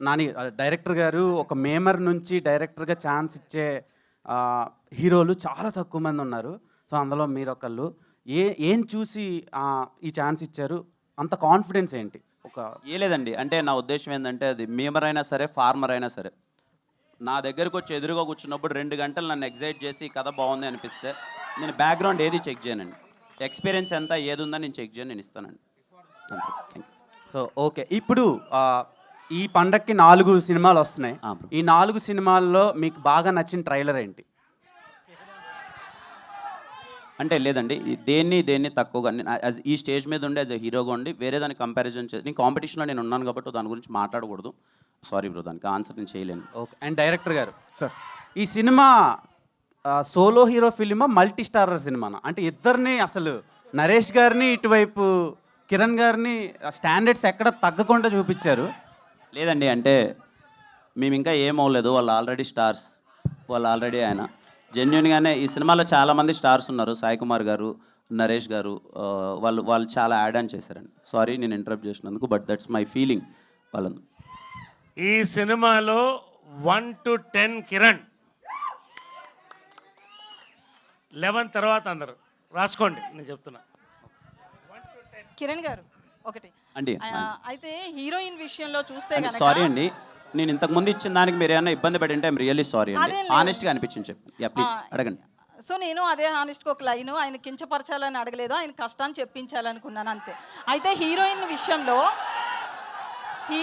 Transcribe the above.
Nani director గారు ఒక memer నుంచి డైరెక్టర్‌గా ఛాన్స్ ఇచ్చే హీరోలు చాలా తక్కువ మంది ఉన్నారు. సో, అందులో మీరొకళ్ళు. ఏం చూసి ఈ ఛాన్స్ ఇచ్చారు? అంత కాన్ఫిడెన్స్ ఏంటి? ఏ లేదండి. అంటే నా ఉద్దేశ్యం ఏందంటే అది మీమర్ అయినా సరే, ఫార్మర్ అయినా సరే. నా దగ్గరకొచ్చి ఎదురుగా కూర్చున్నప్పుడు 2 గంటలు నన్ను ఎక్సైట్ చేసి కథ బావుంది అనిపిస్తే, నేను బ్యాక్‌గ్రౌండ్ ఏది చెక్ చేయనండి. ఎక్స్‌పీరియన్స్ ఎంత ఏదుందని నేను చెక్ చేయను. నేను ఇస్తానండి. అంతే. Thank you. So, okay. ఇప్పుడు ఈ పండక్కి 4 సినిమాలొస్తున్నాయి. బ్రో. ఈ 4 సినిమాల్లో మీకు బాగా నచ్చిన ట్రైలర్ ఏంటి? అంటే లేదండి. దేన్ని తక్కువగా నేను ఈ స్టేజ్ మీద ఉండి యాజ్ ఎ హీరోగా ఉండి వేరే దానికి కంపారిజన్ నేను కాంపిటీషన్‌లో నేను ఉన్నాను కాబట్టి దాని గురించి మాట్లాడకూడదు. సారీ బ్రో, దానికి ఆన్సర్ నేను చేయలేను. ఓకే. అండ్ డైరెక్టర్ గారు, సార్ ఈ సినిమా సోలో హీరో ఫిల్మా? మల్టీ స్టారర్ సినిమానా? అంటే ఇద్దరిని అసలు నరేష్ గారిని, ఇటువైపు కిరణ్ గారిని స్టాండర్డ్స్ ఎక్కడ తగ్గకుండా చూపిచ్చారు. లేదండి. అంటే మేమింకా ఏం అవ్వలేదు. వాళ్ళు ఆల్రెడీ స్టార్స్. వాళ్ళు ఆల్రెడీ ఆయన జెన్యూన్‌గానే ఈ సినిమాలో చాలామంది స్టార్స్ ఉన్నారు. సాయి కుమార్ గారు, నరేష్ గారు వాళ్ళు చాలా యాడ్ ఆన్ చేశారండి. సారీ నేను ఇంటరప్ట్ చేసినందుకు. బట్ దట్స్ మై ఫీలింగ్ వాళ్ళను. ఈ సినిమాలో 1 to 10 కిరణ్, 11 తర్వాత అందరు రాసుకోండి. నేను చెప్తున్నా. కిరణ్ గారు ఒకటి అండి అయితే హీరోయిన్ విషయంలో చూస్తే గనక సారీ అండి. నేను ఇంతకు ముందు ఇచ్చిన దానికి మీరు ఏమైనా ఇబ్బంది పడి ఉంటే ఐమ్ రియల్లీ సారీ అండి. అదేం లేదు. ఆనెస్ట్‌గా అనిపించింది చెప్పండి. యా ప్లీజ్ అడగండి. సో నేను అదే హానెస్ట్గా ఒక లైన్ ఆయన కించపరచాలని అడగలేదు, ఆయన కష్టాన్ని చెప్పించాలనుకున్నాను అంతే. అయితే హీరోయిన్ విషయంలో హీ